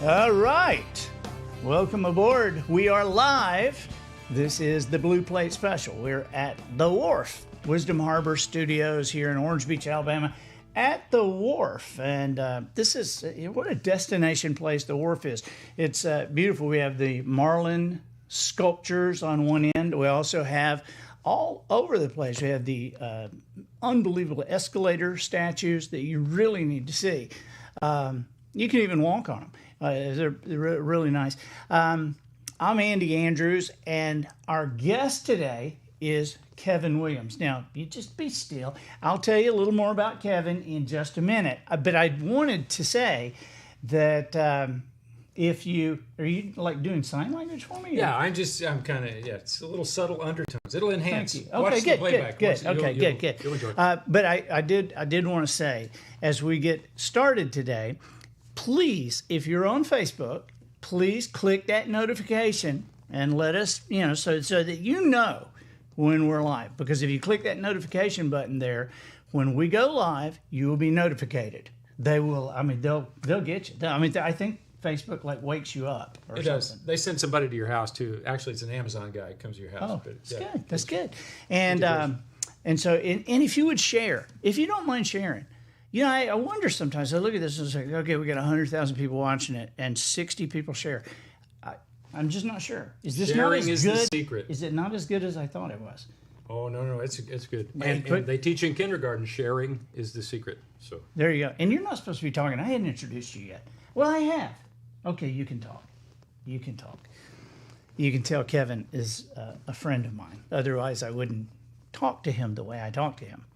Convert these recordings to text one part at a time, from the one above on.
All right. Welcome aboard. We are live. This is the Blue Plate Special. We're at the Wharf, Wisdom Harbor Studios here in Orange Beach, Alabama, at the Wharf. And this is, what a destination place the Wharf is. It's beautiful. We have the Marlin sculptures on one end. We also have all over the place. We have the unbelievable escalator statues that you really need to see. You can even walk on them. They're really nice. I'm Andy Andrews, and our guest today is Kevin Williams. Now, you just be still. I'll tell you a little more about Kevin in just a minute. But I wanted to say that are you like doing sign language for me? Yeah, I'm kind of, it's a little subtle undertones. It'll enhance. Thank you. Watch Okay, the playback. good. You'll enjoy it. But I did want to say, as we get started today, please, if you're on Facebook, please click that notification and let us, so that you know when we're live. Because if you click that notification button there, when we go live, you will be notified. They will. They'll get you. I think Facebook wakes you up. Or it something. does. They send somebody to your house too. Actually, it's an Amazon guy who comes to your house. Oh, but, that's good. That's good. And if you would share, if you don't mind sharing. I wonder sometimes. I look at this and say, okay, we got 100,000 people watching it, and 60 people share. I'm just not sure. Is this Sharing not as is good? the secret. Is it not as good as I thought it was? Oh no, it's good. And they teach in kindergarten. Sharing is the secret. So there you go. And you're not supposed to be talking. I hadn't introduced you yet. Well, I have. Okay, you can talk. You can talk. You can tell Kevin is a friend of mine. Otherwise, I wouldn't talk to him the way I talk to him.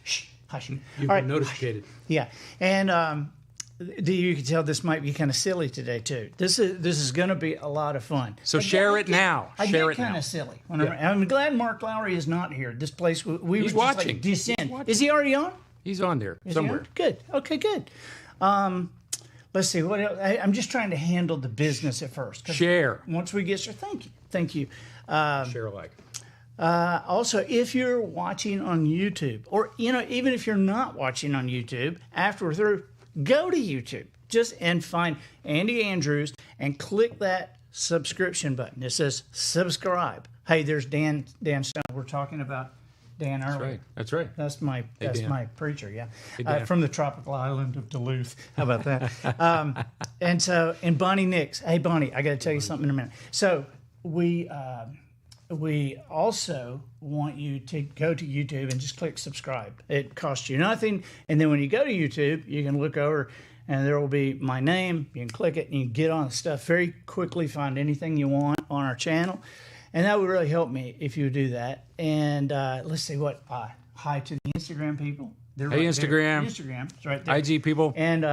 Shh. Hush. You've been notified. Yeah, and you can tell this might be kind of silly today too. This is going to be a lot of fun. So share it now. I get kind of silly. I'm glad Mark Lowry is not here. This place He's were just watching. Descend. Is he already on? He's on there somewhere. Good. Okay, good. Let's see what else. I'm just trying to handle the business at first. Share. Once we get started, thank you. Share alike. Also, if you're watching on YouTube, or even if you're not watching on YouTube, after we're through, go to YouTube and find Andy Andrews and click that subscription button. It says subscribe. Hey, there's Dan Stone. We're talking about Dan earlier. That's right. That's my preacher. Yeah, Hey, from the tropical island of Duluth. How about that? and Bonnie Nix. Hey, Bonnie, I got to tell you something in a minute. So we also want you to go to YouTube and just click subscribe. It costs you nothing. And then when you go to YouTube, you can look over and there will be my name. You can click it and you can get on the stuff very quickly, find anything you want on our channel. And that would really help me if you would do that. And let's see what. Hi to the Instagram people. They're hey, right Instagram. there. Instagram. It's right there. IG people. And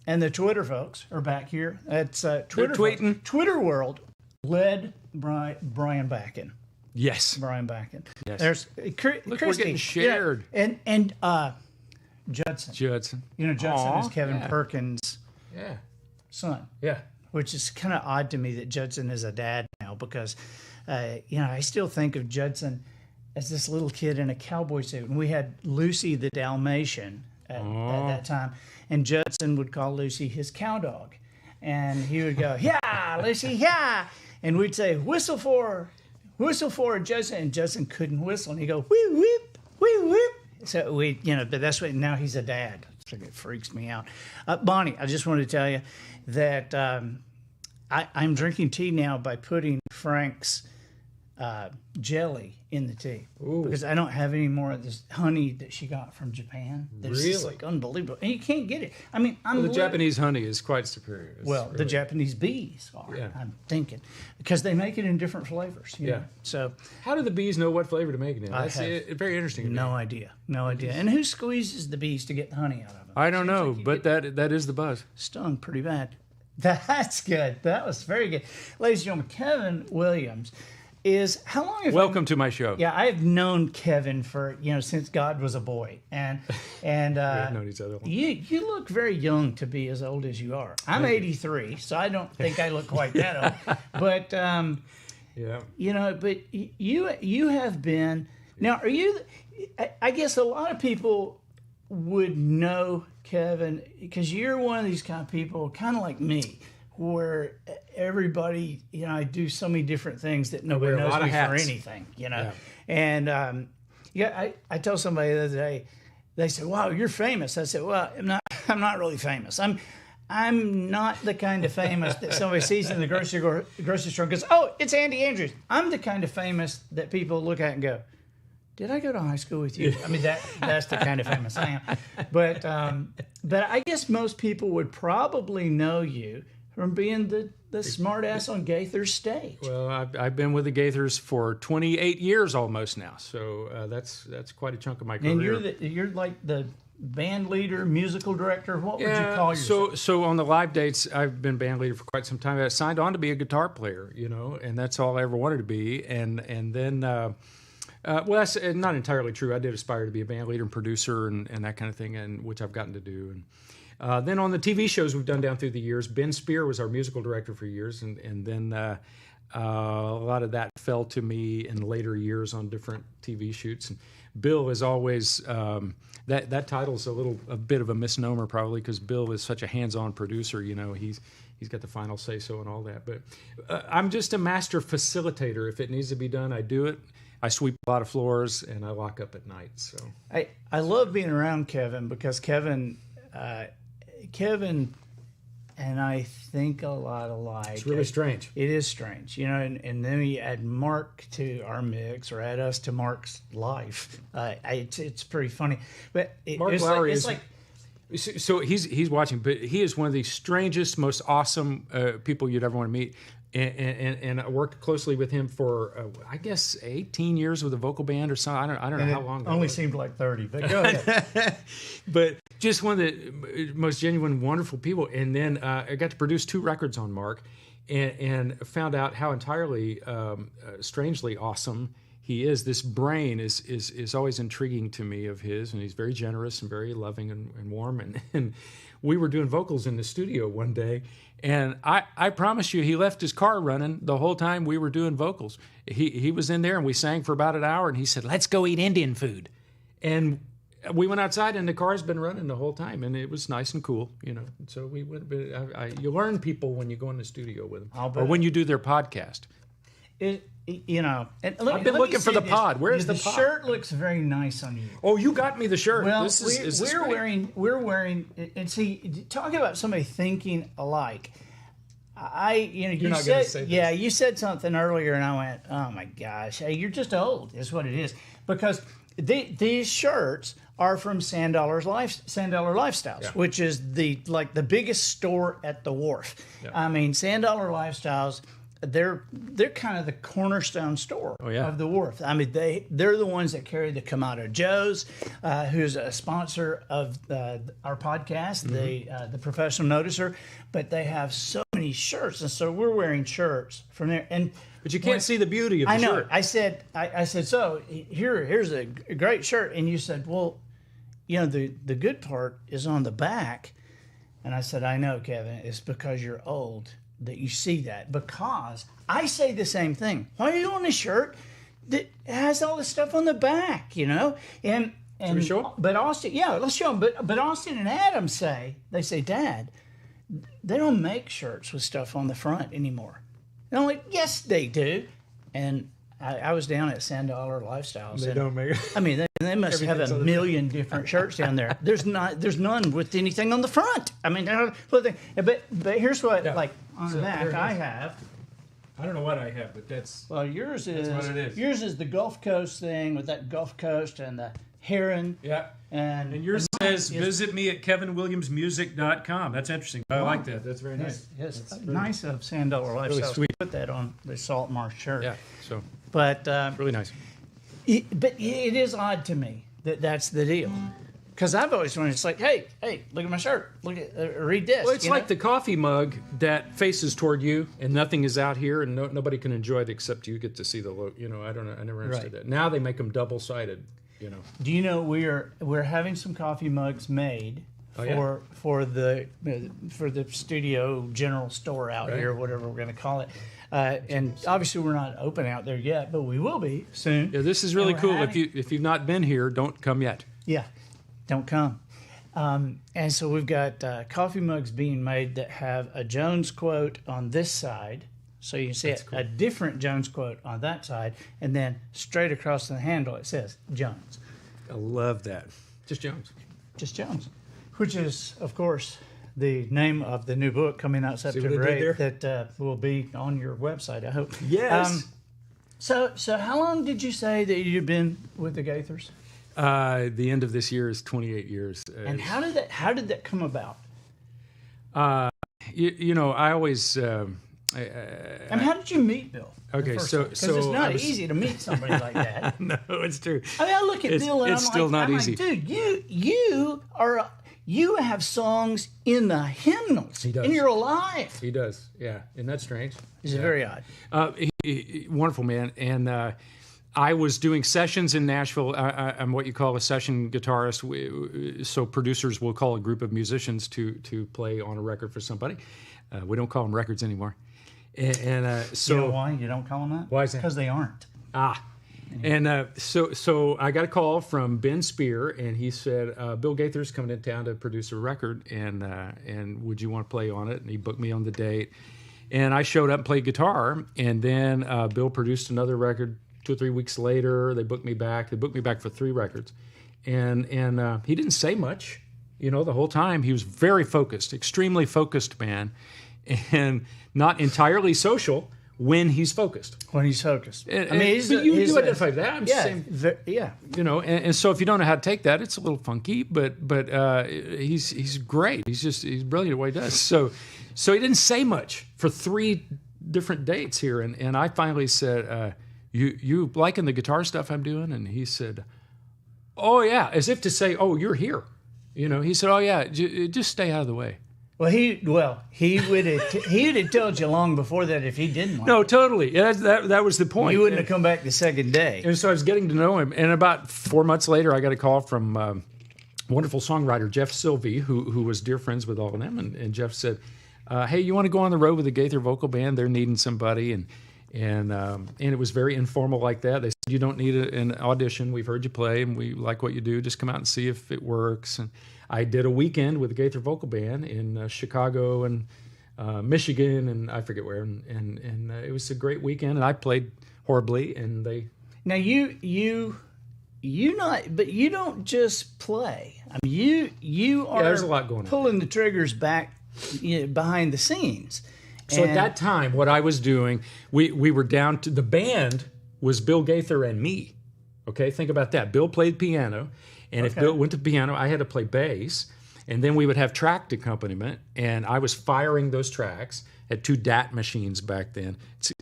the Twitter folks are back here. That's Twitter. Tweeting. Twitter world led by Brian Backen. Yes. Brian Backen. Yes. There's Look, we're getting shared. And Judson. Judson. Judson is Kevin Perkins' son. Yeah. Which is kind of odd to me that Judson is a dad now because, I still think of Judson as this little kid in a cowboy suit. And we had Lucy the Dalmatian at that time. And Judson would call Lucy his cow dog. And he would go, yeah, Lucy, yeah. And we'd say, whistle for Judson, and Judson couldn't whistle, and he'd go whip whip whip whip. So but that's what. Now he's a dad. So it freaks me out. Bonnie, I just wanted to tell you that I'm drinking tea now by putting Frank's jelly in the tea. Ooh. Because I don't have any more of this honey that she got from Japan. It's just unbelievable, and you can't get it. The Japanese honey is quite superior. The Japanese bees are. Yeah. I'm thinking because they make it in different flavors. You know? So how do the bees know what flavor to make it in? That's very interesting. No idea. And who squeezes the bees to get the honey out of them? I don't know, but that is the buzz. Stung pretty bad. That's good. That was very good, ladies and gentlemen. Kevin Williams. How long have Welcome to my show. Yeah, I have known Kevin for since God was a boy, and we've known each other. You look very young to be as old as you are. I'm 83, so I don't think I look quite that old. But but you have been now. Are you? I guess a lot of people would know Kevin because you're one of these kind of people, kind of like me, where everybody, I do so many different things that nobody knows me for anything, Yeah. And I tell somebody the other day, they said, "Wow, you're famous." I said, "Well, I'm not really famous. I'm not the kind of famous that somebody sees in the grocery store and goes, 'Oh, it's Andy Andrews.' I'm the kind of famous that people look at and go, 'Did I go to high school with you?'" I mean, that's the kind of famous I am. But I guess most people would probably know you from being the smart ass on Gaither's stage. Well, I've been with the Gaithers for 28 years almost now, so that's quite a chunk of my career. And you're like the band leader, musical director. What would you call yourself? So on the live dates, I've been band leader for quite some time. I signed on to be a guitar player, and that's all I ever wanted to be. And then, well, that's not entirely true. I did aspire to be a band leader and producer and that kind of thing, and which I've gotten to do. And then on the TV shows we've done down through the years, Ben Spear was our musical director for years, and then a lot of that fell to me in later years on different TV shoots. And Bill is always that title's a bit of a misnomer probably because Bill is such a hands-on producer. He's got the final say-so and all that. But I'm just a master facilitator. If it needs to be done, I do it. I sweep a lot of floors and I lock up at night. So I love being around Kevin because Kevin and I think a lot alike. It's really strange. It is strange, and then you add Mark to our mix or add us to Mark's life. It's pretty funny. But Mark Lowry is like. So he's watching, but he is one of the strangest, most awesome people you'd ever want to meet. And I worked closely with him for I guess 18 years with a vocal band or something. I don't know how long. Only seemed like 30, but go ahead. But just one of the most genuine, wonderful people. And then I got to produce 2 records on Mark, and found out how entirely strangely awesome he is. This brain is always intriguing to me of his, and he's very generous and very loving and warm. And we were doing vocals in the studio one day, and I promise you, he left his car running the whole time we were doing vocals. He was in there, and we sang for about an hour, and he said, "Let's go eat Indian food." And we went outside, and the car's been running the whole time, and it was nice and cool, So we went. You learn people when you go in the studio with them, or when you do their podcast. And I've been looking for the pod. Where's the pod? The shirt looks very nice on you. Oh, you got me the shirt. Well, we're wearing, and see, talking about somebody thinking alike. You're not going to say this. Yeah, you said something earlier, and I went, "Oh my gosh, hey, you're just old." Is what it is, because these shirts are from $10 Lifestyles, which is the biggest store at the Wharf. Yeah. I mean, $10 Lifestyles. They're kind of the cornerstone store of the Wharf. I mean, they're the ones that carry the Kamado Joe's, who's a sponsor of our podcast, the Professional Noticer. But they have so many shirts, and so we're wearing shirts from there. But you can't see the beauty of the shirt. I said, so here's a great shirt, and you said, well, the good part is on the back, and I said, I know, Kevin, it's because you're old that you see that, because I say the same thing. Why are you on a shirt that has all this stuff on the back, And Should we show them? But Austin, let's show them. But Austin and Adam say, Dad, they don't make shirts with stuff on the front anymore. And I'm like, yes, they do. And I was down at $10 Lifestyles. They don't make it. I mean, they must have a million different shirts down there. There's none with anything on the front. I mean, but here's what on the back I have. I don't know what I have, but that's yours is what it is. Yours is the Gulf Coast thing with that Gulf Coast and the heron. Yeah. And yours says, visit me at kevinwilliamsmusic.com. That's interesting. I like that. That's very nice. Yes, nice of $10 Lifestyles. Really sweet. Put that on the Salt Marsh shirt. Yeah. So. But really nice. But it is odd to me that's the deal. Because I've always wondered, it's like, hey, look at my shirt. Look at, read this. Well, it's like the coffee mug that faces toward you, and nothing is out here, and nobody can enjoy it except you get to see the look. I don't know. I never understood that. Now they make them double-sided. Do you know we're having some coffee mugs made for the studio general store out here, whatever we're going to call it. And obviously we're not open out there yet, but we will be soon. Yeah, this is really cool. If you've not been here, don't come yet. Yeah, don't come. And so we've got coffee mugs being made that have a Jones quote on this side. So you can see a different Jones quote on that side. And then straight across the handle, it says Jones. I love that. Just Jones. Just Jones. Which is, of course, the name of the new book coming out September 8th that will be on your website, I hope. Yes. So how long did you say that you've been with the Gaithers? The end of this year is 28 years. And how did that come about? You know, I always. And how did you meet Bill? Okay, so it's not easy to meet somebody like that. No, it's true. I mean, I look at Bill and it's still not easy. Dude, you have songs in the hymnals. He does. And you're alive. He does, yeah. Isn't that strange? It's very odd. Wonderful man, and I was doing sessions in Nashville. I'm what you call a session guitarist. So producers will call a group of musicians to play on a record for somebody. We don't call them records anymore. And so you know why you don't call them that? Why is that? Because they aren't. And so I got a call from Ben Spear, and he said, Bill Gaithers coming in town to produce a record, and would you want to play on it? And he booked me on the date. And I showed up and played guitar, and then Bill produced another record 2 or 3 weeks later. They booked me back. They booked me back for 3 records. And he didn't say much, you know, the whole time. He was very focused, extremely focused man, and not entirely social when he's focused. When he's focused. I mean, you identify that. I'm saying, yeah. You know, and so if you don't know how to take that, it's a little funky, but he's great. He's brilliant at what he does. So he didn't say much for 3 different dates here, and I finally said, you liking the guitar stuff I'm doing? And he said, oh yeah, as if to say, oh, you're here. You know, he said, oh yeah, just stay out of the way. Well, he would have told you long before that if he didn't want. No, totally. That was the point. You wouldn't have come back the second day. And so I was getting to know him, and about 4 months later, I got a call from wonderful songwriter Jeff Sylvie, who was dear friends with all of them, and Jeff said, "Hey, you want to go on the road with the Gaither vocal band? They're needing somebody," and it was very informal like that. They said, "You don't need an audition. We've heard you play, and we like what you do. Just come out and see if it works." And I did a weekend with the Gaither vocal band in Chicago and Michigan, and I forget where, and it was a great weekend. And I played horribly, and they. Now you don't just play. I mean, you are there's a lot going on. Pulling the triggers back behind the scenes. So at that time, what I was doing, we were down to the band was Bill Gaither and me. Okay, think about that. Bill played piano, and if Bill went to piano, I had to play bass, and then we would have tracked accompaniment, and I was firing those tracks. Had 2 DAT machines back then.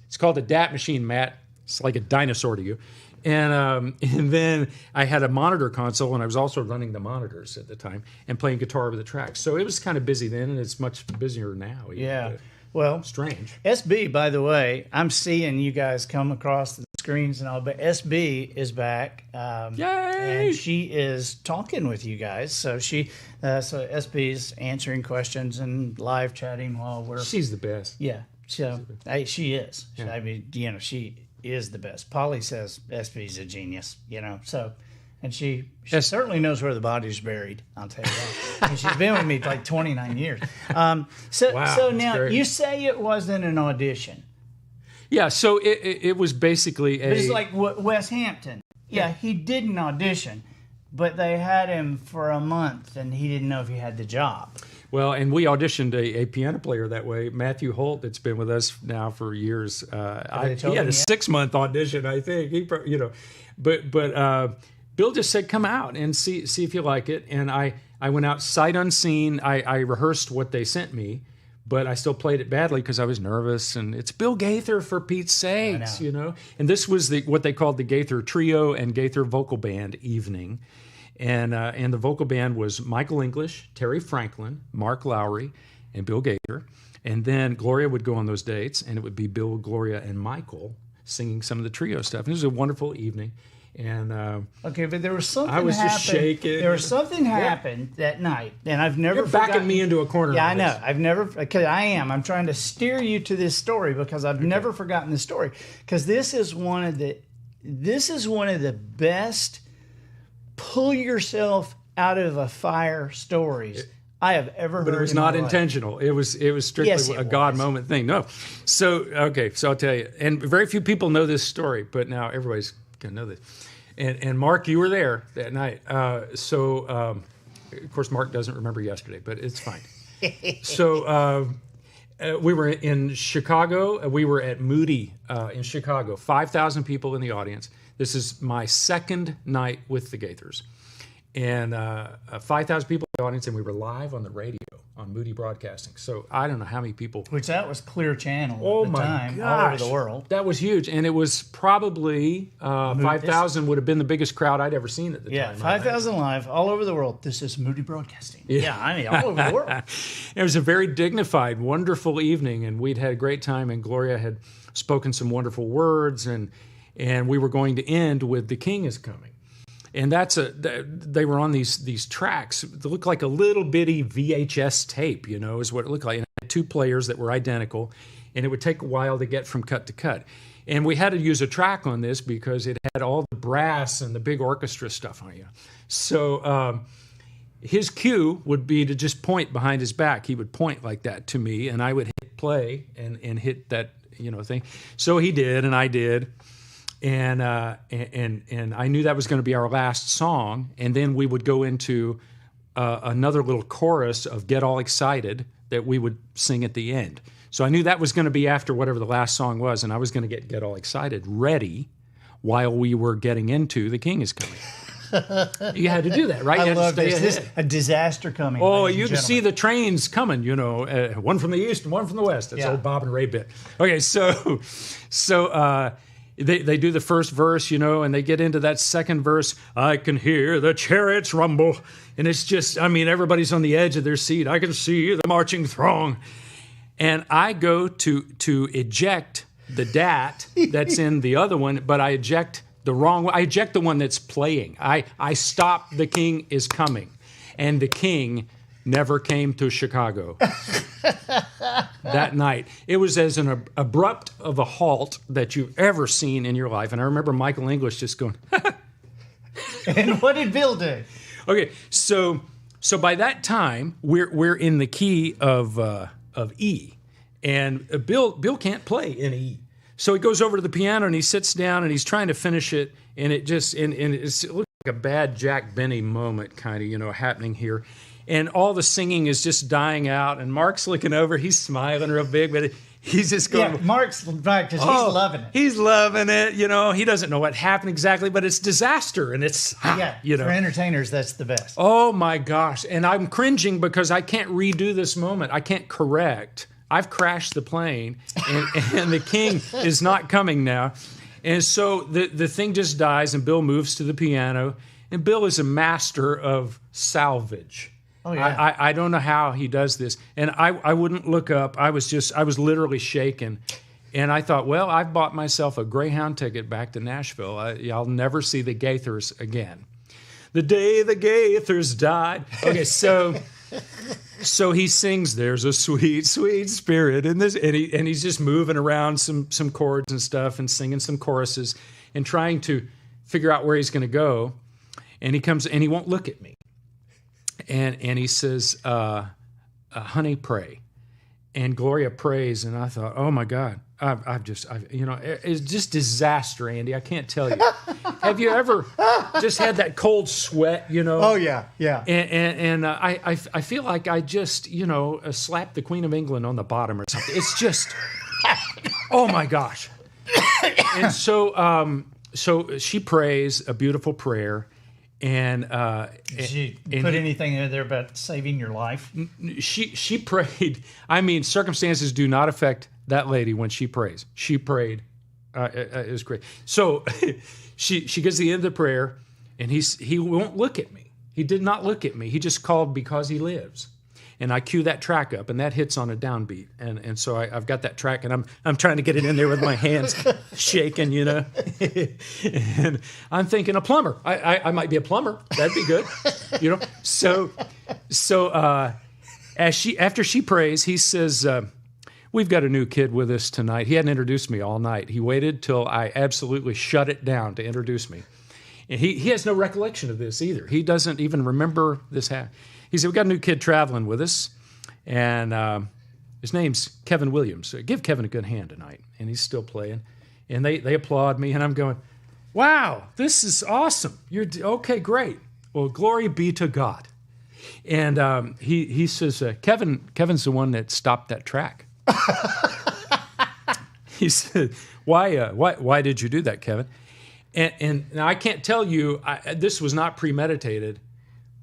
It's called a DAT machine, Matt. It's like a dinosaur to you. And then I had a monitor console, and I was also running the monitors at the time and playing guitar with the tracks. So it was kind of busy then, and it's much busier now. Yeah. Well, strange. SB, by the way, I'm seeing you guys come across the screens and all, but SB is back. Yay! And she is talking with you guys. So so SB's answering questions and live chatting while we're. She's the best. Yeah. So she is. Yeah. I mean, she is the best. Polly says SB's a genius. So. And she certainly knows where the body's buried. I'll tell you that. And she's been with me for like 29 years. So now great. You say it wasn't an audition. Yeah. So it was basically But it's like Wes Hampton. Yeah, he didn't audition, but they had him for a month, and he didn't know if he had the job. Well, and we auditioned a piano player that way, Matthew Holt, that's been with us now for years. He had a 6-month audition, I think. But Bill just said, come out and see if you like it. And I went out sight unseen. I rehearsed what they sent me, but I still played it badly because I was nervous. And it's Bill Gaither, for Pete's sakes, And this was what they called the Gaither Trio and Gaither Vocal Band evening. And the vocal band was Michael English, Terry Franklin, Mark Lowry, and Bill Gaither. And then Gloria would go on those dates, and it would be Bill, Gloria, and Michael singing some of the trio stuff. And it was a wonderful evening. And okay, but there was something. I was just shaking. There was something happened that night, and I've never. You're backing me into a corner. Yeah, I know. I've never. Because I am. I'm trying to steer you to this story because I've never forgotten the story. Because this is one of the best. Pull yourself out of a fire stories I have ever heard. But it was in my not life. intentional. It was strictly Yes, it a God was. moment thing. No. So I'll tell you. And very few people know this story, but now everybody's going to know this. And Mark, you were there that night. Of course, Mark doesn't remember yesterday, but it's fine. So we were in Chicago. We were at Moody in Chicago. 5,000 people in the audience. This is my second night with the Gaithers. And 5,000 people in the audience, and we were live on the radio on Moody Broadcasting. So I don't know how many people. Which that was Clear Channel Oh at the my time, gosh, all over the world. That was huge, and it was probably 5,000 would have been the biggest crowd I'd ever seen at the Yeah, time. 5,000 live all over the world. This is Moody Broadcasting. Yeah, I mean, all over the world. It was a very dignified, wonderful evening, and we'd had a great time, and Gloria had spoken some wonderful words, and we were going to end with "The King is Coming." And they were on these tracks that looked like a little bitty VHS tape, is what it looked like. And it had two players that were identical, and it would take a while to get from cut to cut. And we had to use a track on this because it had all the brass and the big orchestra stuff on it. So his cue would be to just point behind his back. He would point like that to me, and I would hit play and hit that thing. So he did, and I did. And I knew that was going to be our last song, and then we would go into another little chorus of "Get All Excited" that we would sing at the end. So I knew that was going to be after whatever the last song was, and I was going to get All Excited ready while we were getting into "The King is Coming." You had to do that, right? You I had love to stay this. ahead. A disaster coming. Oh, ladies you and can see gentlemen. the trains coming, one from the east and one from the west. That's old Bob and Ray bit. Okay, so they do the first verse, and they get into that second verse. I can hear the chariots rumble. And it's just, everybody's on the edge of their seat. I can see the marching throng. And I go to eject the dat that's in the other one, but I eject the wrong one. I eject the one that's playing. I stop "The King is Coming." And the king never came to Chicago that night. It was as an abrupt of a halt that you've ever seen in your life. And I remember Michael English just going, And what did Bill do? okay, so by that time we're in the key of E, and Bill can't play in E. So he goes over to the piano and he sits down and he's trying to finish it, and it looks like a bad Jack Benny moment kind of happening here. And all the singing is just dying out, and Mark's looking over. He's smiling real big, but he's just going. Yeah, Mark's right, because he's loving it. He's loving it. He doesn't know what happened exactly, but it's disaster, and it's For entertainers, that's the best. Oh my gosh! And I'm cringing because I can't redo this moment. I can't correct. I've crashed the plane, and the king is not coming now. And so the thing just dies, and Bill moves to the piano, and Bill is a master of salvage. Oh, yeah. I don't know how he does this. And I wouldn't look up. I was literally shaken. And I thought, well, I've bought myself a Greyhound ticket back to Nashville. I'll never see the Gaithers again. The day the Gaithers died. Okay, so he sings, "There's a sweet, sweet spirit in this," and he's just moving around some chords and stuff and singing some choruses and trying to figure out where he's going to go. And he comes and he won't look at me. And he says, "Honey, pray." And Gloria prays, and I thought, oh my God, it's just disaster, Andy. I can't tell you. Have you ever just had that cold sweat? Oh yeah. And I feel like I just slapped the Queen of England on the bottom or something. It's just, oh my gosh. And so she prays a beautiful prayer. And did she put anything in there about saving your life? She prayed. Circumstances do not affect that lady when she prays. She prayed. It was great. So she gets to the end of the prayer, and he won't look at me. He did not look at me. He just called "Because He Lives." And I cue that track up, and that hits on a downbeat. And so I've got that track, and I'm trying to get it in there with my hands shaking, And I'm thinking a plumber. I might be a plumber. That'd be good, So after she prays, he says, "We've got a new kid with us tonight." He hadn't introduced me all night. He waited till I absolutely shut it down to introduce me. And he has no recollection of this either. He doesn't even remember this happening. He said, we got a new kid traveling with us, and his name's Kevin Williams. So give Kevin a good hand tonight. And he's still playing. And they applaud me, and I'm going, wow, this is awesome. You're okay, great. Well, glory be to God. And he says, Kevin's the one that stopped that track. He said, why did you do that, Kevin? And now I can't tell you, this was not premeditated,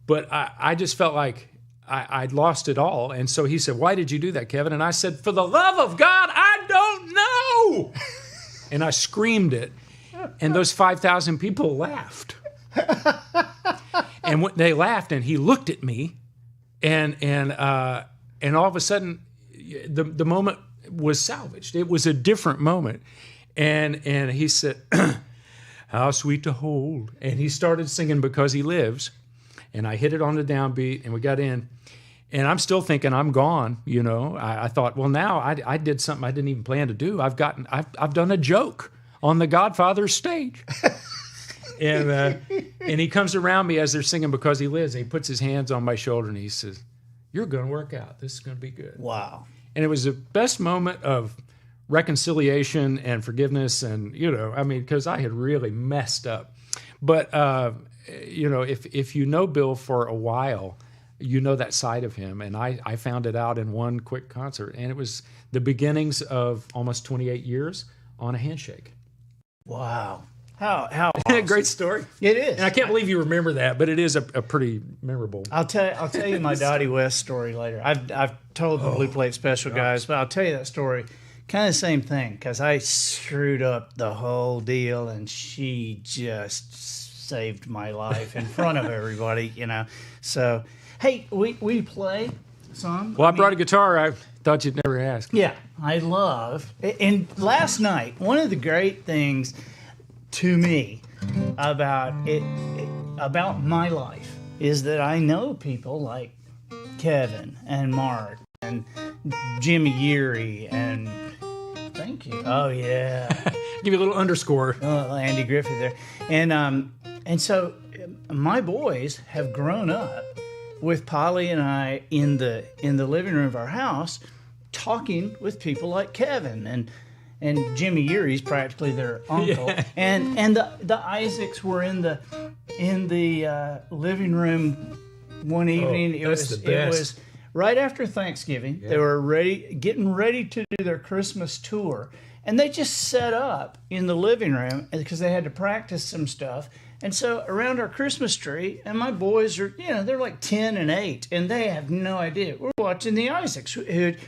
but I just felt like I'd lost it all. And so he said, why did you do that, Kevin? And I said, for the love of God, I don't know. And I screamed it. And those 5,000 people laughed. And when they laughed, and he looked at me, and all of a sudden, the moment was salvaged. It was a different moment. And he said, how sweet to hold. And he started singing Because He Lives. And I hit it on the downbeat, and we got in. And I'm still thinking I'm gone, you know. I thought, well, now I did something I didn't even plan to do. I've done a joke on the Godfather's stage. And he comes around me as they're singing Because He Lives, and he puts his hands on my shoulder, and he says, you're going to work out. This is going to be good. Wow. And it was the best moment of reconciliation and forgiveness, and, you know, I mean, because I had really messed up. But, you know, if you know Bill for a while, you know that side of him. And I found it out in one quick concert, and it was the beginnings of almost 28 years on a handshake. Wow. How awesome. Great story. It is. And I can't believe you remember that, but it is a pretty memorable. I'll tell you my Dottie West story later. I've told the Blue Plate Special guys, but I'll tell you that story. Kind of same thing, because I screwed up the whole deal, and she just saved my life in front of everybody, you know. So, hey, we play some. Well, I brought a guitar. I thought you'd never ask. Yeah, I love. And last night, one of the great things to me about my life is that I know people like Kevin and Mark and Jimmy Yeary and thank you. Oh yeah, give you a little underscore. Andy Griffith there, and so my boys have grown up with Polly and I in the living room of our house, talking with people like Kevin and Jimmy Yeary's practically their uncle, yeah. and the Isaacs were in the living room one evening. It was right after Thanksgiving. Yeah. They were getting ready to do their Christmas tour, and they just set up in the living room because they had to practice some stuff. And so around our Christmas tree, and my boys are, you know, they're like 10 and 8, and they have no idea. We're watching the Isaacs,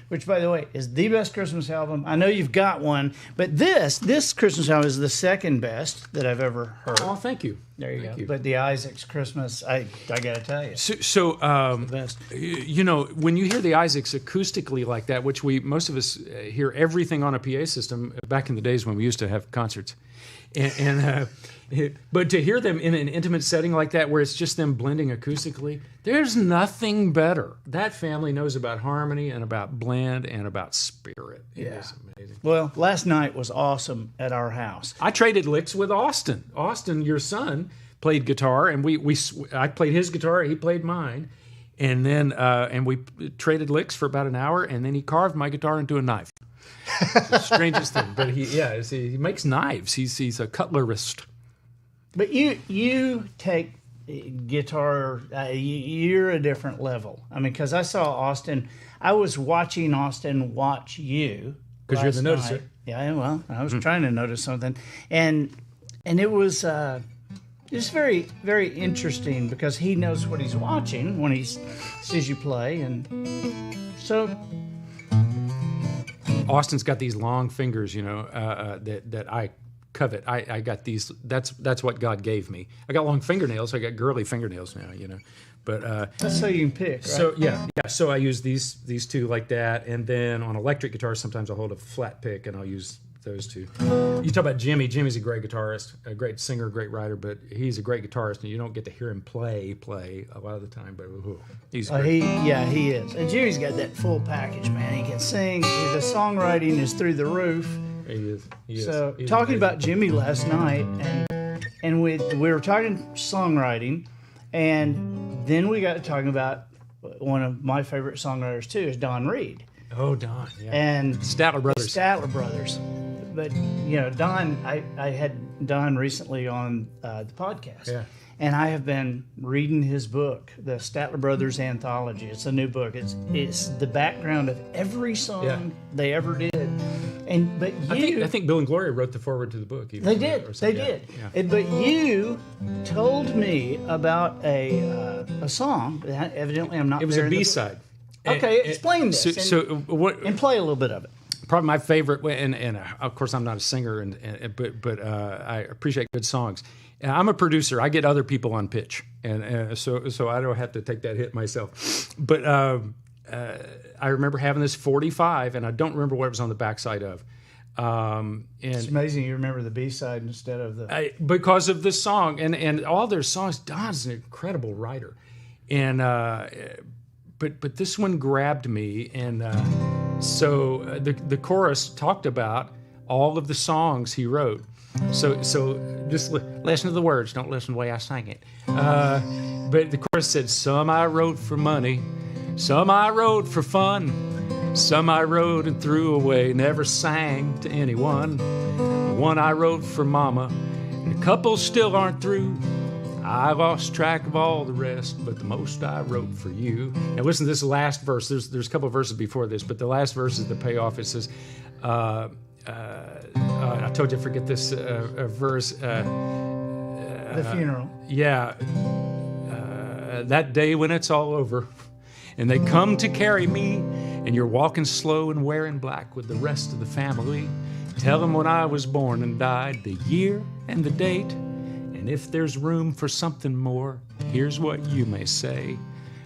which, by the way, is the best Christmas album. I know you've got one, but this Christmas album is the second best that I've ever heard. Oh, thank you. There you go. But the Isaacs Christmas, I got to tell you. So the best. You know, when you hear the Isaacs acoustically like that, which most of us hear everything on a PA system back in the days when we used to have concerts, but to hear them in an intimate setting like that, where it's just them blending acoustically, there's nothing better. That family knows about harmony and about blend and about spirit. It is amazing. Well, last night was awesome at our house. I traded licks with Austin. Austin, your son, played guitar, and I played his guitar, he played mine, and then and we traded licks for about an hour, and then he carved my guitar into a knife. It's the strangest thing, but he makes knives. He's a cutlerist. But you take guitar, you're a different level. I mean, because I saw Austin, I was watching Austin watch you. Because you're the noticer. Yeah, well, I was trying to notice something. And it was just very, very interesting because he knows what he's watching when he sees you play. And so... Austin's got these long fingers, you know, that I covet. I got these. That's what God gave me. I got long fingernails. I got girly fingernails now, you know. But that's so you can pick. Right? So yeah. So I use these two like that, and then on electric guitar, sometimes I'll hold a flat pick and I'll use those two. You talk about Jimmy. Jimmy's a great guitarist, a great singer, great writer, but he's a great guitarist, and you don't get to hear him play a lot of the time. But he's great. He is. And Jimmy's got that full package, man. He can sing. The songwriting is through the roof. He is. So talking about Jimmy last night, and we were talking songwriting, and then we got to talking about one of my favorite songwriters too is Don Reed. Oh, Don, yeah. And Statler Brothers. Statler Brothers. But, Don, I had Don recently on the podcast. Yeah. And I have been reading his book, the Statler Brothers Anthology. It's a new book. It's the background of every song they ever did. But I think Bill and Gloria wrote the foreword to the book. They did. They did. Yeah. But you told me about a song. Evidently, I'm not. It was a B-side. Okay, explain this. And play a little bit of it. Probably my favorite, and of course I'm not a singer, but I appreciate good songs. I'm a producer. I get other people on pitch, and so I don't have to take that hit myself. But I remember having this 45, and I don't remember what it was on the backside of. It's amazing you remember the B-side instead of the... because of this song, and all their songs. Don's an incredible writer, and but this one grabbed me, and so the chorus talked about all of the songs he wrote. So just listen to the words. Don't listen to the way I sang it. But the chorus said, "Some I wrote for money, some I wrote for fun, some I wrote and threw away, never sang to anyone. One I wrote for mama, and a couple still aren't through. I lost track of all the rest, but the most I wrote for you." Now listen to this last verse. There's a couple of verses before this, but the last verse is the payoff. It says, I told you to forget this verse. The funeral. Yeah. That day when it's all over, and they come to carry me, and you're walking slow and wearing black with the rest of the family. Tell them when I was born and died, the year and the date. And if there's room for something more, here's what you may say.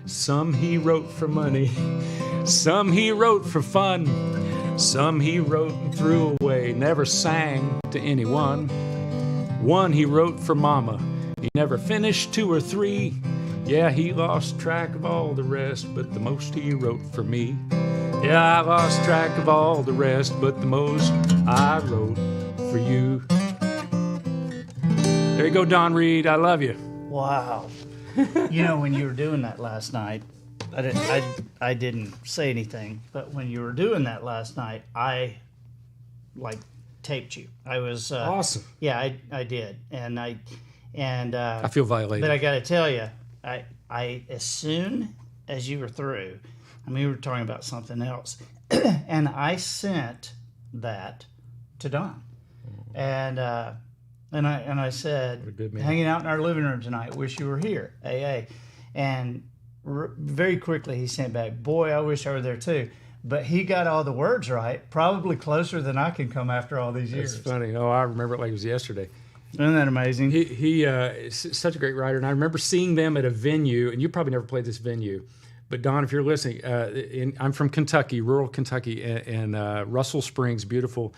Some he wrote for money, some he wrote for fun, some he wrote and threw away, never sang to anyone. One he wrote for mama, he never finished 2 or 3. Yeah, he lost track of all the rest, but the most he wrote for me. Yeah, I lost track of all the rest, but the most I wrote for you. There you go, Don Reed. I love you. Wow. When you were doing that last night, I didn't say anything, but when you were doing that last night, I taped you. I was awesome. Yeah, I did, and I feel violated. But I got to tell you, I as soon as you were through, we were talking about something else, and I sent that to Don, and I said, hanging out in our living room tonight, wish you were here, AA. And very quickly he sent back, boy, I wish I were there too. But he got all the words right, probably closer than I can come after all these years. It's funny. Oh, I remember it like it was yesterday. Isn't that amazing? He is such a great writer. And I remember seeing them at a venue, and you probably never played this venue. But Don, if you're listening, I'm from Kentucky, rural Kentucky, and Russell Springs, beautiful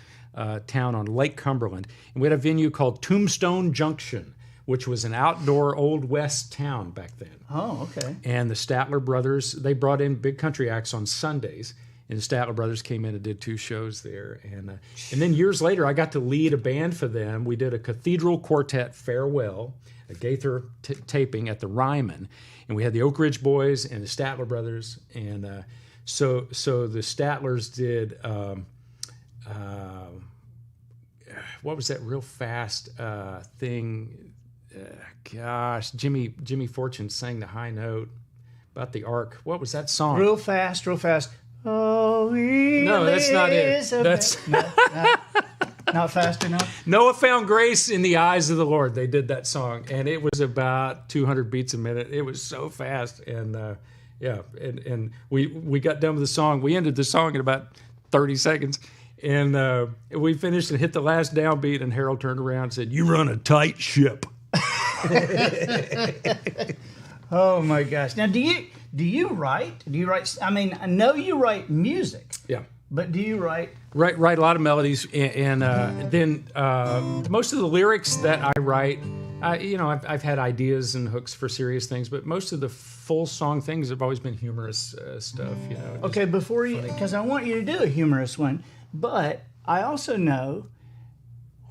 town on Lake Cumberland. And we had a venue called Tombstone Junction, which was an outdoor Old West town back then. Oh, okay. And the Statler Brothers, they brought in big country acts on Sundays. And the Statler Brothers came in and did 2 shows there. And then years later, I got to lead a band for them. We did a Cathedral Quartet farewell, a Gaither taping at the Ryman. And we had the Oak Ridge Boys and the Statler Brothers. And so the Statlers did, what was that real fast thing? Jimmy Fortune sang the high note about the Ark. What was that song? Real fast. Oh, no, that's not it. That's not fast enough. Noah found grace in the eyes of the Lord. They did that song, and it was about 200 beats a minute. It was so fast, and and we got done with the song. We ended the song in about 30 seconds, and we finished and hit the last downbeat. And Harold turned around and said, "You run a tight ship." Oh my gosh! Now, do you write? Do you write? I mean, I know you write music. Yeah. But do you write? Write a lot of melodies, and then most of the lyrics that I write, I've had ideas and hooks for serious things, but most of the full song things have always been humorous stuff. Okay, before you, because I want you to do a humorous one, but I also know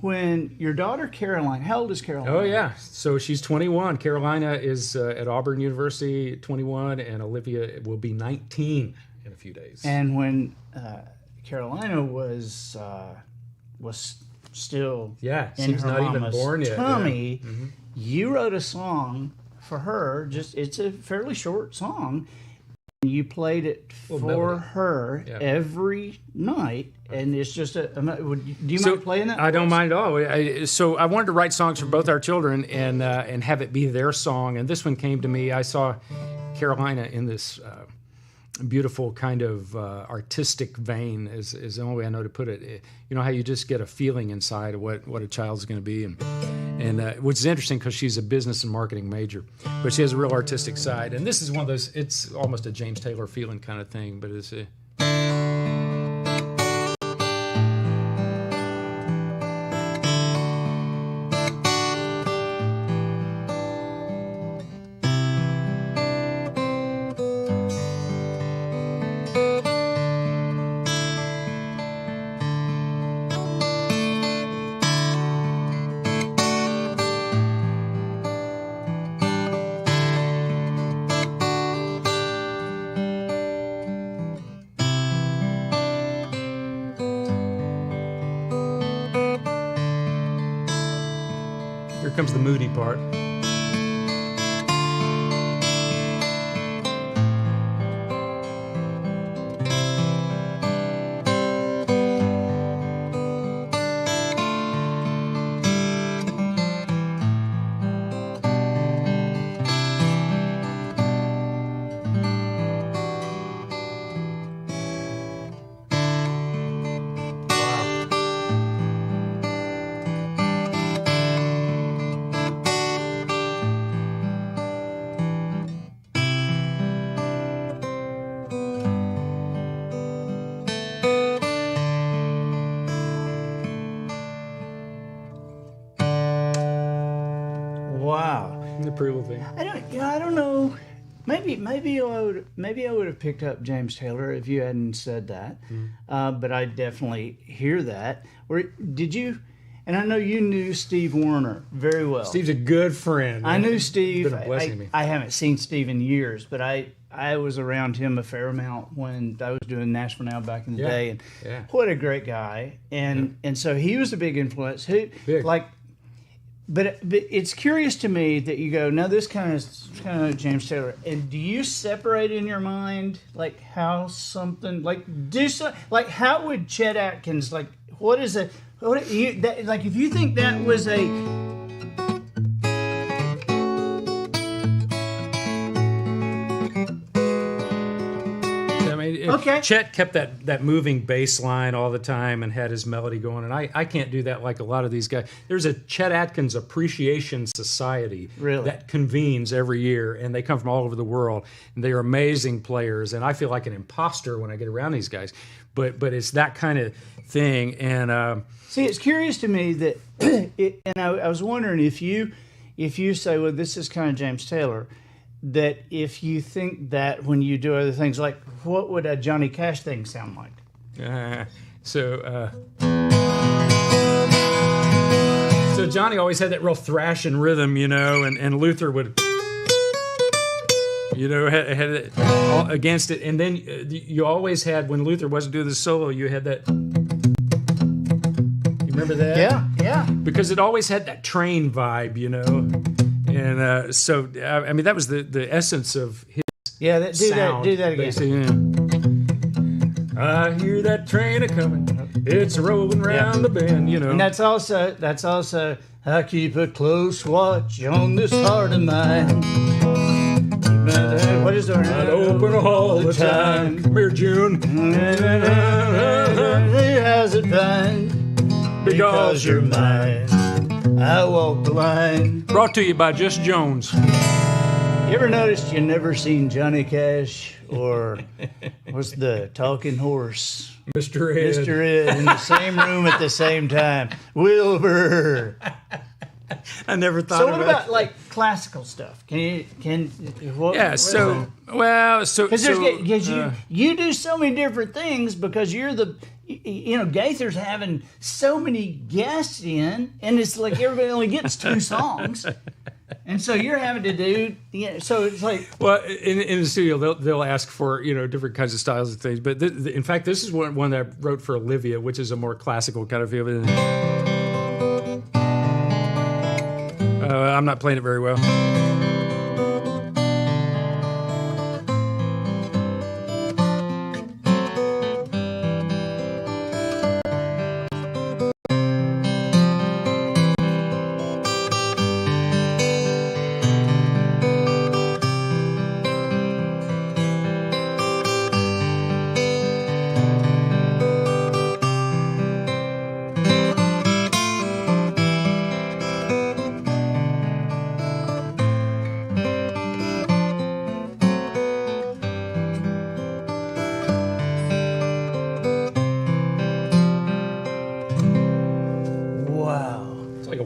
when your daughter Caroline, how old is Caroline? Oh, yeah. So she's 21. Carolina is at Auburn University, 21, and Olivia will be 19 in a few days. And when Carolina was still yeah, in she's her not even mama's born yet. tummy, Yeah. Mm-hmm. you wrote a song for her. It's a fairly short song. You played it for her every night, and it's just do you mind playing that? I don't mind at all. So I wanted to write songs for both our children and have it be their song. And this one came to me. I saw Carolina in this beautiful kind of artistic vein, is the only way I know to put it. You know how you just get a feeling inside of what a child's going to be, and which is interesting because she's a business and marketing major, but she has a real artistic side. And this is one of those. It's almost a James Taylor feeling kind of thing, but it's a. Here comes the moody part. Wow. The pretty little thing. I don't know. Maybe I would have picked up James Taylor if you hadn't said that. But I definitely hear that. Or did you? And I know you knew Steve Warner very well. Steve's a good friend. I knew Steve. Been a blessing to me. I haven't seen Steve in years, but I was around him a fair amount when I was doing Nashville Now back in the day. And what a great guy. And so he was a big influence. But it's curious to me that you go, no, this kind of James Taylor. And do you separate in your mind like how something how would Chet Atkins if you think that was a Okay. Chet kept that moving bass line all the time and had his melody going, and I can't do that like a lot of these guys. There's a Chet Atkins Appreciation Society that convenes every year, and they come from all over the world, and they are amazing players, and I feel like an imposter when I get around these guys. But it's that kind of thing, and see, it's curious to me that, I was wondering if you say, well, this is kind of James Taylor, that if you think that when you do other things, like what would a Johnny Cash thing sound like? So Johnny always had that real thrashing rhythm, and Luther would, had it against it. And then you always had, when Luther wasn't doing the solo, you had that. You remember that? Yeah. Because it always had that train vibe, And so that was the essence of his sound. Do that again. I hear that train a coming. It's rolling round the bend, And that's also I keep a close watch on this heart of mine. What is it? I'd open all the time. Come here, June. He has it fine because you're mine. I walk the line. Brought to you by Just Jones. You ever noticed you never seen Johnny Cash or what's the talking horse? Mr. Ed. Mr. Ed in the same room at the same time. Wilbur. I never thought So about what about like classical stuff? Because you do so many different things because you're Gaithers having so many guests in, and it's like everybody only gets 2 songs. And so you're having to do, so it's like... Well, in the studio, they'll ask for, different kinds of styles and things. But in fact, this is one that I wrote for Olivia, which is a more classical kind of feel. I'm not playing it very well.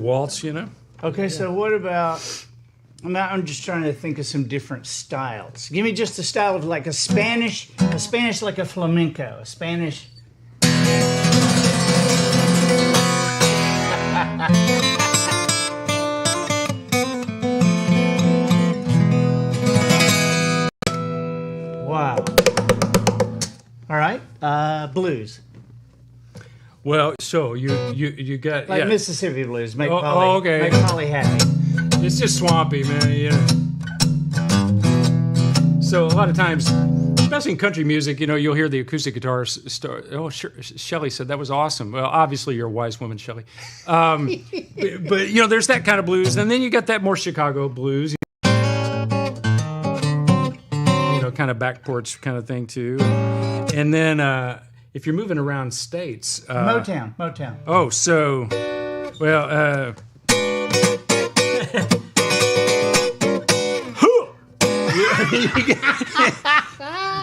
Waltz, Okay, so what about? I'm just trying to think of some different styles. Give me just a style of like a Spanish like a flamenco, a Spanish. Wow. All right, blues. Well, so you got like Mississippi blues. Make Polly happy. It's just swampy, man. So a lot of times, especially in country music, you'll hear the acoustic guitar start. Oh, sure, Shelley said that was awesome. Well, obviously you're a wise woman, Shelley. But there's that kind of blues, and then you got that more Chicago blues. Kind of back porch kind of thing too, and then. If you're moving around states... Motown. Oh, so... Well,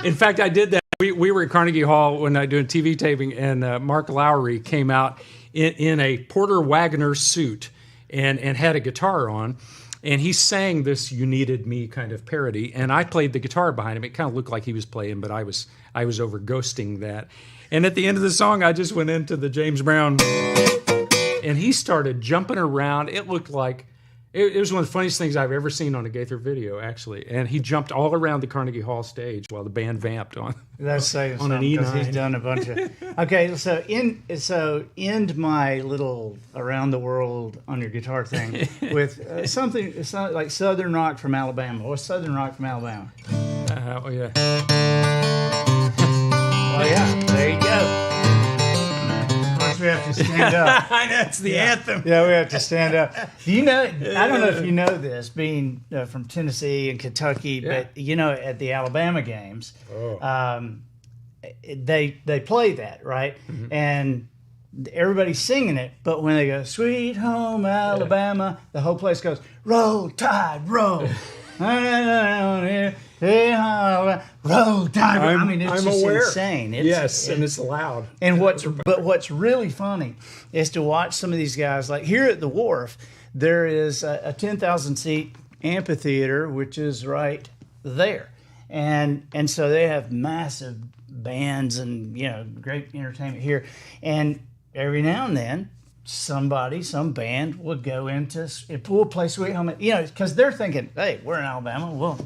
in fact, I did that. We were at Carnegie Hall when I was doing TV taping, and Mark Lowry came out in a Porter Wagoner suit and had a guitar on. And he sang this "You Needed Me" kind of parody, and I played the guitar behind him. It kind of looked like he was playing, but I was over ghosting that. And at the end of the song, I just went into the James Brown, and he started jumping around. It looked like it was one of the funniest things I've ever seen on a Gaither video, actually. And he jumped all around the Carnegie Hall stage while the band vamped on. That's saying on an E9. He's done a bunch of. Okay, so end my little around the world on your guitar thing with something. It's not like Southern rock from Alabama. What's Southern rock from Alabama? Oh yeah. Oh yeah. There you go. We have to stand up. I know, it's the anthem. Yeah, we have to stand up. Do you know? I don't know if you know this, being from Tennessee and Kentucky, but at the Alabama games, they play that, right? Mm-hmm. And everybody's singing it, but when they go "Sweet Home Alabama," the whole place goes "Roll Tide, roll." Roll Tide. I mean, it's just insane. And it's loud. And what's really funny is to watch some of these guys. Like here at the Wharf, there is a 10,000 seat amphitheater, which is right there, and so they have massive bands and great entertainment here, and every now and then some band will go into, we'll play Sweet Home, because they're thinking, hey, we're in Alabama, we'll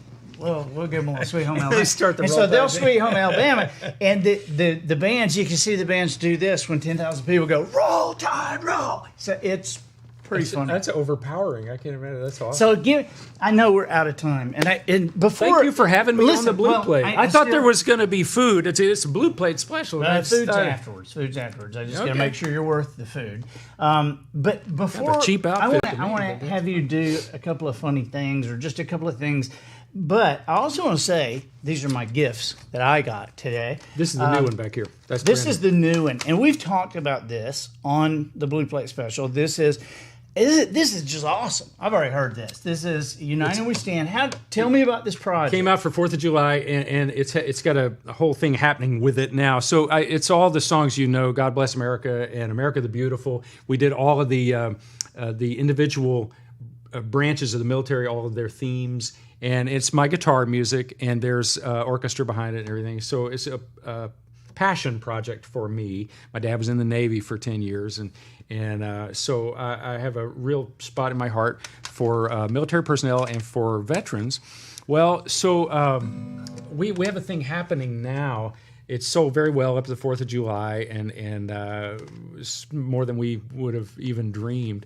give them a Sweet Home Alabama. They start the and so they'll Sweet Home Alabama, and the bands, you can see the bands do this when 10,000 people go, "Roll Tide, roll." So it's pretty funny. That's overpowering. I can't imagine. That's awesome. So I know we're out of time, and before. Thank you for having me on the Blue Plate. I thought there was going to be food. It's a Blue Plate special. Food's afterwards. I just got to make sure you're worth the food. But before, cheap outfit I want to have you do a couple of funny things, or just a couple of things. But I also want to say these are my gifts that I got today. This is the new one back here. This is the new one, and we've talked about this on the Blue Plate special. This is just awesome. I've already heard this. This is United We Stand. Tell me about this project. Came out for 4th of July, and it's got a whole thing happening with it now. So it's all the songs God Bless America and America the Beautiful. We did all of the the individual branches of the military, all of their themes, and it's my guitar music, and there's orchestra behind it and everything. So it's a passion project for me. My dad was in the Navy for 10 years, and so I have a real spot in my heart for military personnel and for veterans. Well, so we have a thing happening now. It's sold very well up to the 4th of July, and more than we would have even dreamed.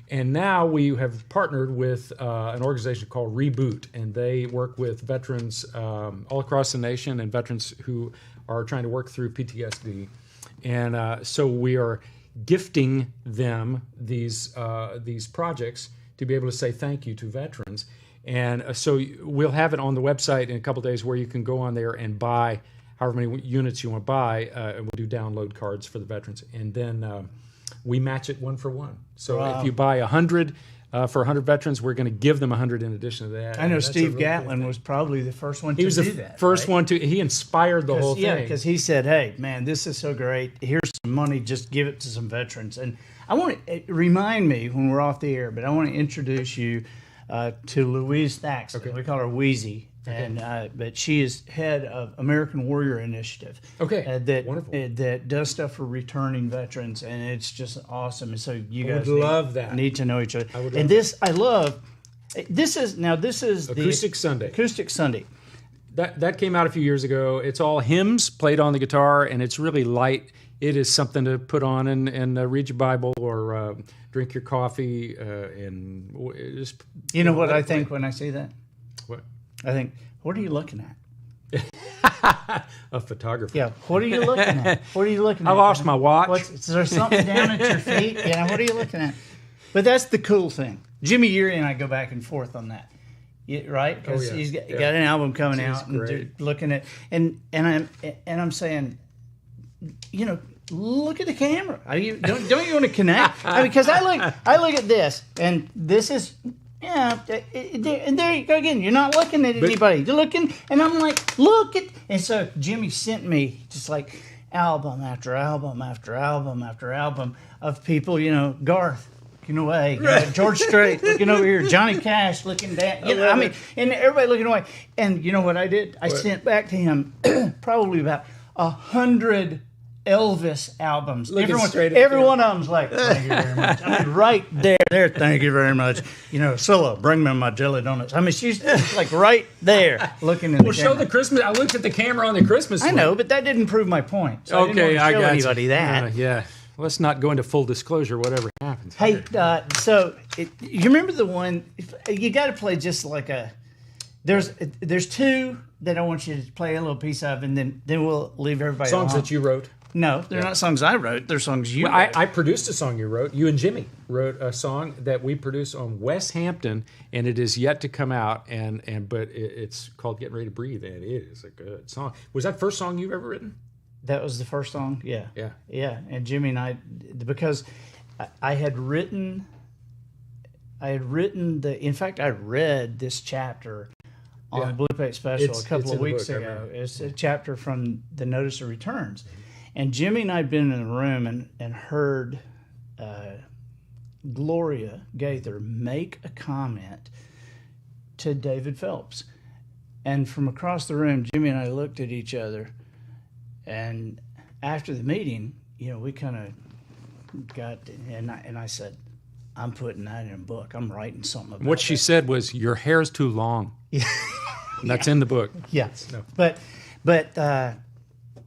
And now we have partnered with an organization called Reboot, and they work with veterans all across the nation and veterans who are trying to work through PTSD. And so we are gifting them these projects to be able to say thank you to veterans. And so we'll have it on the website in a couple of days where you can go on there and buy however many units you want to buy. And we'll do download cards for the veterans. And then we match it 1 for 1. So if you buy 100 for 100 veterans, we're going to give them 100 in addition to that. I know Steve Gatlin was probably the first one to do that. He was the first one to. He inspired the whole thing. Yeah, because he said, "Hey, man, this is so great. Here's some money. Just give it to some veterans." And I want to remind me when we're off the air, but I want to introduce you to Louise Thaxton. Okay. We call her Wheezy. Okay. But she is head of American Warrior Initiative. Okay, wonderful. That does stuff for returning veterans, and it's just awesome. And so you guys need to know each other. And this, I love. This is Acoustic Sunday. Acoustic Sunday. That came out a few years ago. It's all hymns played on the guitar, and it's really light. It is something to put on and read your Bible or drink your coffee and just. You know what I think when I see that? What? I think, what are you looking at? A photographer. Yeah. What are you looking at? What are you looking at? I lost my watch. Is there something down at your feet? Yeah. What are you looking at? But that's the cool thing. Jimmy Urey and I go back and forth on that. Right? Because he's got an album coming out, and they're looking at and I'm saying, you know, look at the camera. Don't you want to connect? Because I look at this, and this is. Yeah, and there you go again. You're not looking at anybody. You're looking, and I'm like, look at. And so Jimmy sent me just like album after album after album after album of people. You know, Garth looking away, George Strait looking over here, Johnny Cash looking down. You know, I mean, and everybody looking away. And you know what I did? I sent back to him probably about 100 Elvis albums. Every one of them's like, thank you very much. I mean, right there, thank you very much. You know, Scylla, bring me my jelly donuts. I mean, she's like right there looking at the camera. Show the Christmas. I looked at the camera on the Christmas one. I know, but that didn't prove my point. So okay, I didn't want to show anybody that. Yeah. Let's not go into full disclosure, whatever happens. Hey, you remember the one, you got to play just like there's two that I want you to play a little piece of, and then we'll leave everybody songs that you wrote. No, they're not songs I wrote. They're songs you wrote. I produced a song you wrote. You and Jimmy wrote a song that we produced on West Hampton, and it is yet to come out. But it's called "Getting Ready to Breathe," and it is a good song. Was that the first song you've ever written? That was the first song. Yeah. Yeah. And Jimmy and I, because I had written in fact, I read this chapter on Blue Plate Special a couple of weeks ago. It's a chapter from the Notice of Returns. And Jimmy and I had been in the room and heard Gloria Gaither make a comment to David Phelps. And from across the room, Jimmy and I looked at each other. And after the meeting, you know, we kind of got, and I said, I'm putting that in a book. I'm writing something about it. What she said was, your hair's too long. Yeah. That's in the book. Yes. No.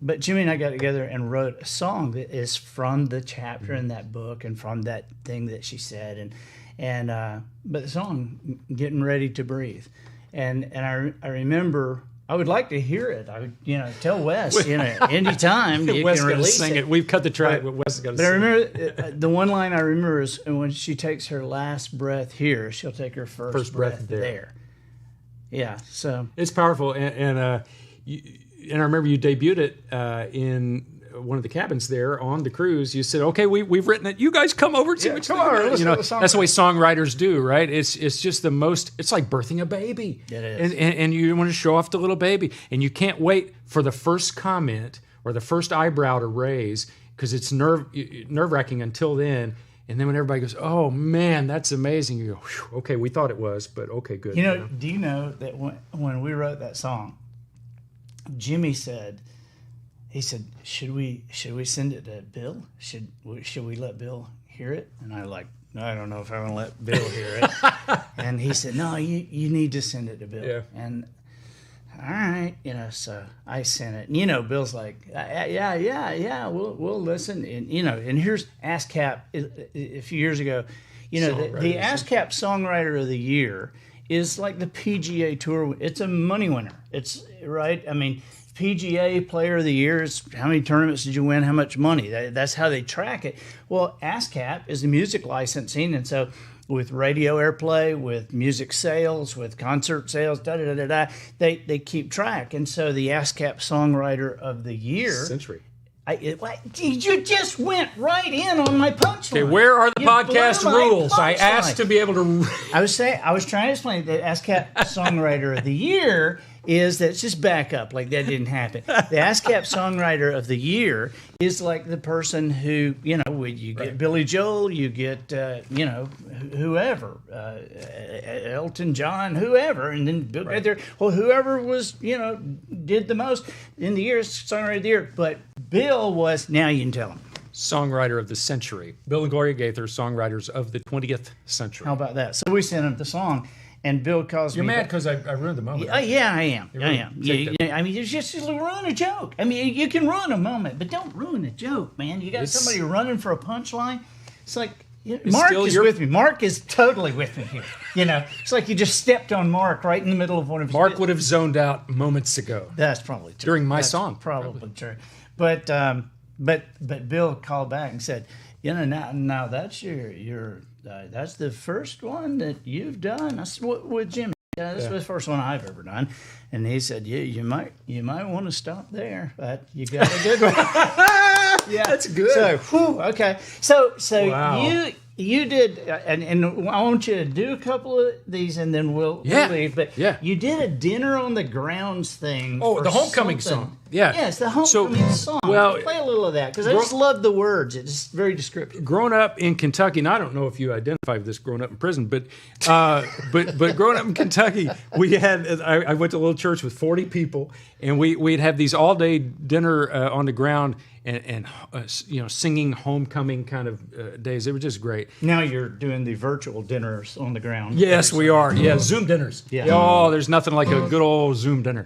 But Jimmy and I got together and wrote a song that is from the chapter in that book and from that thing that she said, but the song "Getting Ready to Breathe," and I remember I would like to hear it. I would tell Wes anytime you Wes can release sing it. We've cut the track, but Wes got to sing. But I remember the one line I remember is when she takes her last breath here, she'll take her first breath there. Yeah, so it's powerful, and I remember you debuted it in one of the cabins there on the cruise. You said, "Okay, we've written it. You guys come over and see what's going on." That's the way songwriters do, right? It's just the most. It's like birthing a baby. It is, and you want to show off the little baby, and you can't wait for the first comment or the first eyebrow to raise because it's nerve-wracking until then. And then when everybody goes, "Oh man, that's amazing," you go, "Whew, okay, we thought it was, but okay, good." Do you know that when we wrote that song, Jimmy said, should we send it to Bill? Should we let Bill hear it? And I don't know if I want to let Bill hear it. And he said, no, you need to send it to Bill. Yeah. And all right, so I sent it. And, Bill's like, yeah, we'll listen. And, and here's ASCAP a few years ago. The ASCAP Songwriter of the Year is like the PGA Tour. It's a money winner. It's right. I mean, PGA Player of the Year is how many tournaments did you win, how much money. That's how they track it. Well, ASCAP is the music licensing, and so with radio airplay, with music sales, with concert sales, they keep track. And so the ASCAP Songwriter of the Year... Century. You just went right in on my punchline. Okay, where are the podcast rules? I asked to be able to... I was trying to explain that ASCAP Songwriter of the Year is that, just back up, like that didn't happen. The ASCAP Songwriter of the Year is like the person who, you get Billy Joel, you get, whoever, Elton John, whoever, and then Bill Gaither, whoever was, did the most in the year, Songwriter of the Year. But Bill was, now you can tell him. Songwriter of the Century. Bill and Gloria Gaither, songwriters of the 20th century. How about that? So we sent him the song. And Bill calls me. You're mad because I ruined the moment. Yeah, I am. I mean, it's just ruin a joke. I mean, you can ruin a moment, but don't ruin a joke, man. You got somebody running for a punchline. It's like Mark is with me. Mark is totally with me here. It's like you just stepped on Mark right in the middle of one of his. Mark would have zoned out moments ago. That's probably true. During my song, probably true. But Bill called back and said, now that's your. That's the first one that you've done. I said, with Jimmy. This was the first one I've ever done. And he said, you might want to stop there, but you got a good one. Yeah, that's good. So, okay. So wow. You did, and I want you to do a couple of these, and then we'll leave. But you did a dinner on the grounds thing. Oh, the homecoming song. Yeah, it's the homecoming song. Well, play a little of that because I just love the words. It's very descriptive. Growing up in Kentucky, and I don't know if you identify with this growing up in prison, but growing up in Kentucky, we had. I went to a little church with 40 people, and we'd have these all day dinner on the ground. And singing homecoming kind of days. It was just great. Now you're doing the virtual dinners on the ground. Yes, we are. Yeah, Zoom dinners. Yeah. Oh, there's nothing like a good old Zoom dinner.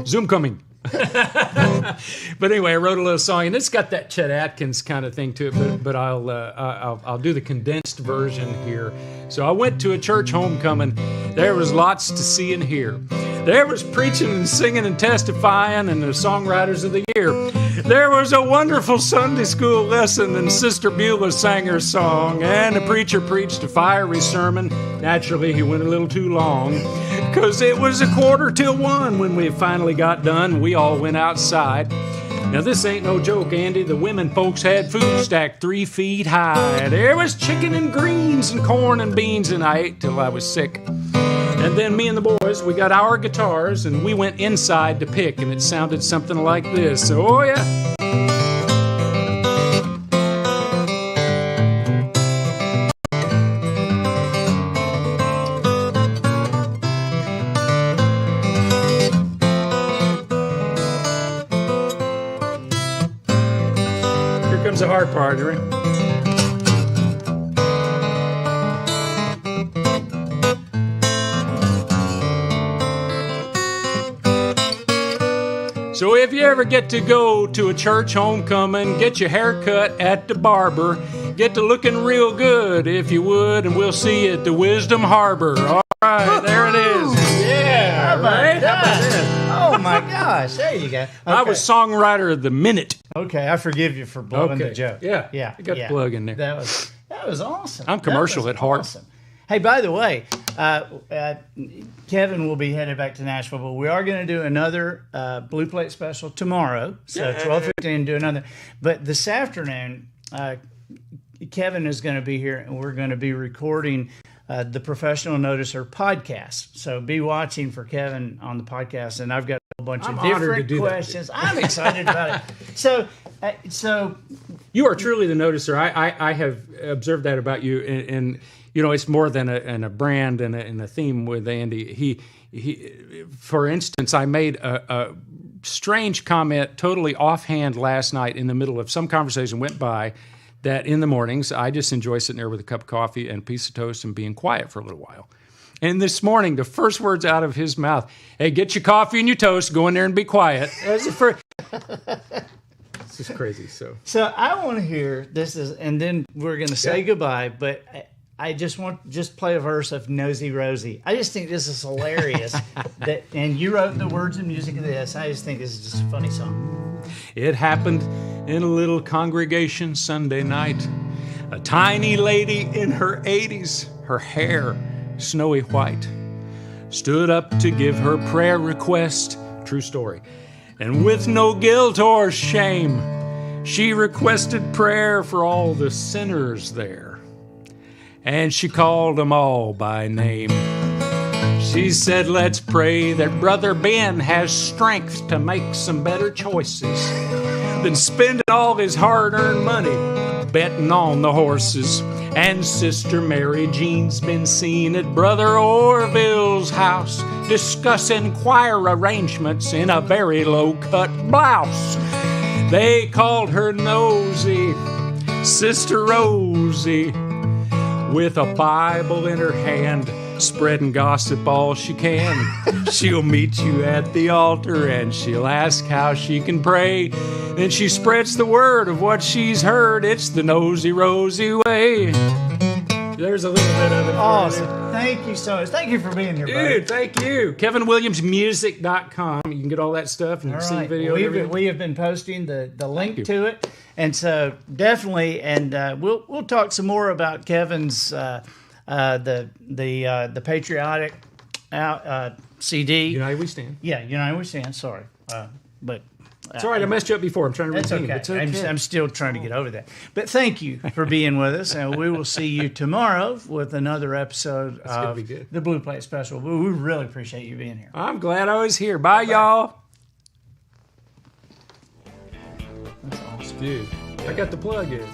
Zoom coming. But anyway, I wrote a little song, and it's got that Chet Atkins kind of thing to it. But I'll do the condensed version here. So I went to a church homecoming. There was lots to see and hear. There was preaching and singing and testifying, and the songwriters of the year. There was a wonderful Sunday school lesson, and Sister Beulah sang her song, and the preacher preached a fiery sermon. Naturally, he went a little too long, because it was 1:45 when we finally got done. We all went outside. Now, this ain't no joke, Andy. The women folks had food stacked 3 feet high. There was chicken and greens and corn and beans, and I ate till I was sick. And then me and the boys, we got our guitars, and we went inside to pick, and it sounded something like this. Oh, yeah. Here comes the hard part, right? So if you ever get to go to a church homecoming, get your hair cut at the barber, get to looking real good if you would, and we'll see you at the Wisdom Harbor. All right, there it is. Yeah, right? How about that? Oh my gosh, there you go. Okay. I was songwriter of the minute. Okay, I forgive you for blowing the joke. Yeah. I got the plug in there. That was awesome. I'm commercial at heart. Awesome. Hey, by the way, Kevin will be headed back to Nashville, but we are going to do another Blue Plate special tomorrow. So 12:15, do another. But this afternoon, Kevin is going to be here, and we're going to be recording the Professional Noticer podcast. So be watching for Kevin on the podcast, and I've got bunch I'm of honored to different do that. questions. I'm excited about it. So You are truly the noticer. I have observed that about you, and you know, it's more than a brand and a theme with Andy. He, for instance, I made a strange comment, totally offhand last night in the middle of some conversation went by, that in the mornings I just enjoy sitting there with a cup of coffee and a piece of toast and being quiet for a little while. And this morning, the first words out of his mouth, "Hey, get your coffee and your toast, go in there and be quiet." That's the first. This is crazy. So I want to hear this and then we're going to say goodbye. But I just play a verse of Nosy Rosie. I just think this is hilarious. And you wrote the words and music of this. I just think this is just a funny song. It happened in a little congregation Sunday night. A tiny lady in her 80s, her hair snowy white, stood up to give her prayer request. True story. And with no guilt or shame, she requested prayer for all the sinners there. And she called them all by name. She said, "Let's pray that Brother Ben has strength to make some better choices than spending all his hard-earned money betting on the horses. And Sister Mary Jean's been seen at Brother Orville's house discussing choir arrangements in a very low-cut blouse. They called her Nosy, Sister Rosie, with a Bible in her hand, spreading gossip all she can. She'll meet you at the altar and she'll ask how she can pray. Then she spreads the word of what she's heard. It's the Nosy Rosie way." There's a little bit of it. Awesome. Thank you so much. Thank you for being here, buddy. Dude, thank you. KevinWilliamsMusic.com. You can get all that stuff and see the video. We have been posting the link to it, and so definitely, and we'll talk some more about Kevin's the Patriotic CD. United We Stand. Yeah, United We Stand. Sorry, but. It's all right. I messed you up before. I'm trying to redeem. Okay. It's okay. I'm still trying to get over that. But thank you for being with us, and we will see you tomorrow with another episode of the Blue Plate Special. We really appreciate you being here. I'm glad I was here. Bye, y'all. That's awesome. Dude, I got the plug in.